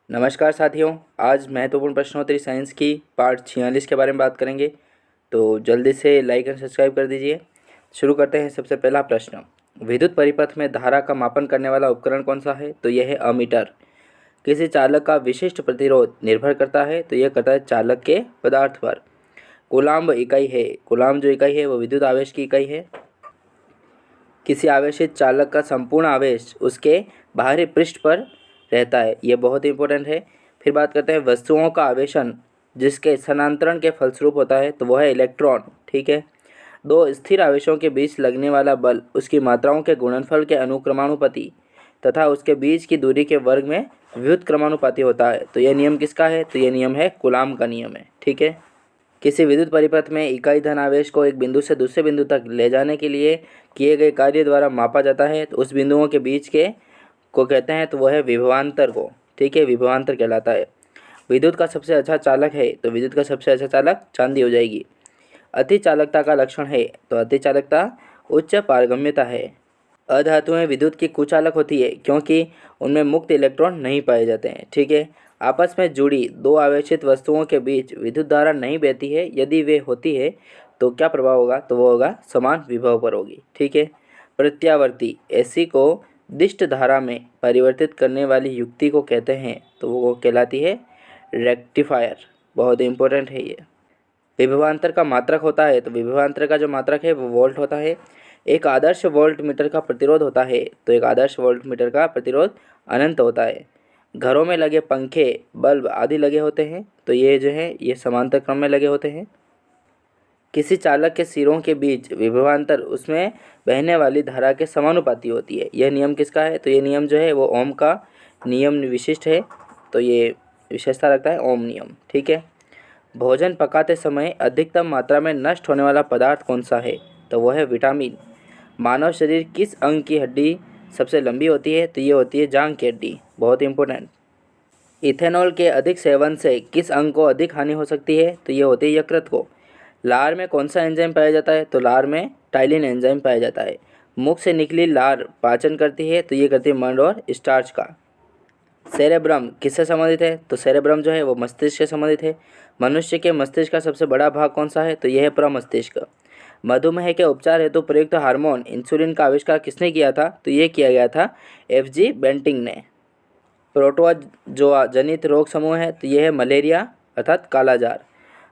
नमस्कार साथियों, आज महत्वपूर्ण प्रश्नोत्तरी साइंस की पार्ट 46 के बारे में बात करेंगे। तो जल्दी से लाइक एंड सब्सक्राइब कर दीजिए। शुरू करते हैं। सबसे पहला प्रश्न, विद्युत परिपथ में धारा का मापन करने वाला उपकरण कौन सा है? तो यह है अमीटर। किसी चालक का विशिष्ट प्रतिरोध निर्भर करता है? तो यह करता है चालक के पदार्थ पर। कूलाम्ब इकाई है, कूलाम्ब जो इकाई है वो विद्युत आवेश की इकाई है। किसी आवेशित चालक का संपूर्ण आवेश उसके बाहरी पृष्ठ पर रहता है, ये बहुत इंपॉर्टेंट है। फिर बात करते हैं वस्तुओं का आवेशन जिसके स्थानांतरण के फलस्वरूप होता है, तो वह है इलेक्ट्रॉन। ठीक है। दो स्थिर आवेशों के बीच लगने वाला बल उसकी मात्राओं के गुणनफल के अनुक्रमानुपाती तथा उसके बीच की दूरी के वर्ग में व्युत्क्रमानुपाती होता है। तो यह नियम किसका है? तो यह नियम है कूलाम्ब का नियम है। ठीक है। किसी विद्युत परिपथ में इकाई धन आवेश को एक बिंदु से दूसरे बिंदु तक ले जाने के लिए किए गए कार्य द्वारा मापा जाता है। तो उस बिंदुओं के बीच के को कहते हैं, तो वह है विभवांतर को। ठीक है, विभवांतर कहलाता है। विद्युत का सबसे अच्छा चालक है, तो विद्युत का सबसे अच्छा चालक चांदी हो जाएगी। अति चालकता का लक्षण है, तो अति चालकता उच्च पारगम्यता है। अधातुएं विद्युत की कुचालक होती है क्योंकि उनमें मुक्त इलेक्ट्रॉन नहीं पाए जाते हैं। ठीक है। आपस में जुड़ी दो आवेशित वस्तुओं के बीच विद्युत धारा नहीं बहती है। यदि वे होती है तो क्या प्रभाव होगा? तो वो होगा समान विभव पर होगी। ठीक है। प्रत्यावर्ती एसी को दिष्ट धारा में परिवर्तित करने वाली युक्ति को कहते हैं, तो वो कहलाती है रेक्टिफायर। बहुत इंपॉर्टेंट है ये। विभवांतर का मात्रक होता है, तो विभवांतर का जो मात्रक है वो वोल्ट होता है। एक आदर्श वोल्ट मीटर का प्रतिरोध होता है, तो एक आदर्श वोल्ट मीटर का प्रतिरोध अनंत होता है। घरों में लगे पंखे, बल्ब आदि लगे होते हैं, तो ये जो है ये समांतर क्रम में लगे होते हैं। किसी चालक के सिरों के बीच विभवांतर उसमें बहने वाली धारा के समानुपाती होती है। यह नियम किसका है? तो ये नियम जो है वो ओम का नियम विशिष्ट है, तो ये विशेषता रखता है ओम नियम। ठीक है। भोजन पकाते समय अधिकतम मात्रा में नष्ट होने वाला पदार्थ कौन सा है? तो वह है विटामिन। मानव शरीर किस अंग की हड्डी सबसे लंबी होती है? तो ये होती है जांघ की हड्डी। बहुत इंपॉर्टेंट। इथेनॉल के अधिक सेवन से किस अंग को अधिक हानि हो सकती है? तो ये होती है यकृत को। लार में कौन सा एंजाइम पाया जाता है? तो लार में टाइलिन एंजाइम पाया जाता है। मुख से निकली लार पाचन करती है, तो ये करती है मंड और स्टार्च का। सेरेब्रम किससे संबंधित है? तो सेरेब्रम जो है वो मस्तिष्क से संबंधित है। मनुष्य के मस्तिष्क का सबसे बड़ा भाग कौन सा है? तो यह है प्रमस्तिष्क। मधुमेह के उपचार हेतु प्रयुक्त हार्मोन इंसुलिन का आविष्कार किसने किया था? तो ये किया गया था FG बेंटिंग ने। प्रोटोजोआ जनित रोग समूह है, तो यह है मलेरिया अर्थात कालाजार।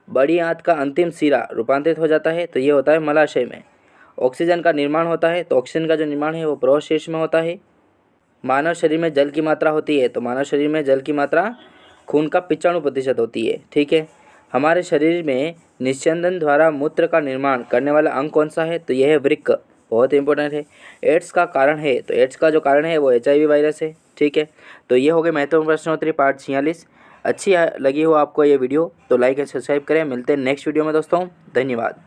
बड़ी आंत का अंतिम सिरा रूपांतरित हो जाता है, तो ये होता है मलाशय में। ऑक्सीजन का निर्माण होता है, तो ऑक्सीजन का जो निर्माण है वो प्रोशीर्ष में होता है। मानव शरीर में जल की मात्रा होती है, तो मानव शरीर में जल की मात्रा खून का 95% होती है। ठीक है। हमारे शरीर में निस्यंदन द्वारा मूत्र का निर्माण करने वाला अंग कौन सा है? तो यह है वृक्क। बहुत इंपॉर्टेंट है। एड्स का कारण है, तो एड्स का जो कारण है वो HIV वायरस है। ठीक है। तो ये हो गए महत्वपूर्ण प्रश्नोत्तरी पार्ट 46। अच्छी लगी हो आपको ये वीडियो तो लाइक एंड सब्सक्राइब करें। मिलते हैं नेक्स्ट वीडियो में दोस्तों। धन्यवाद।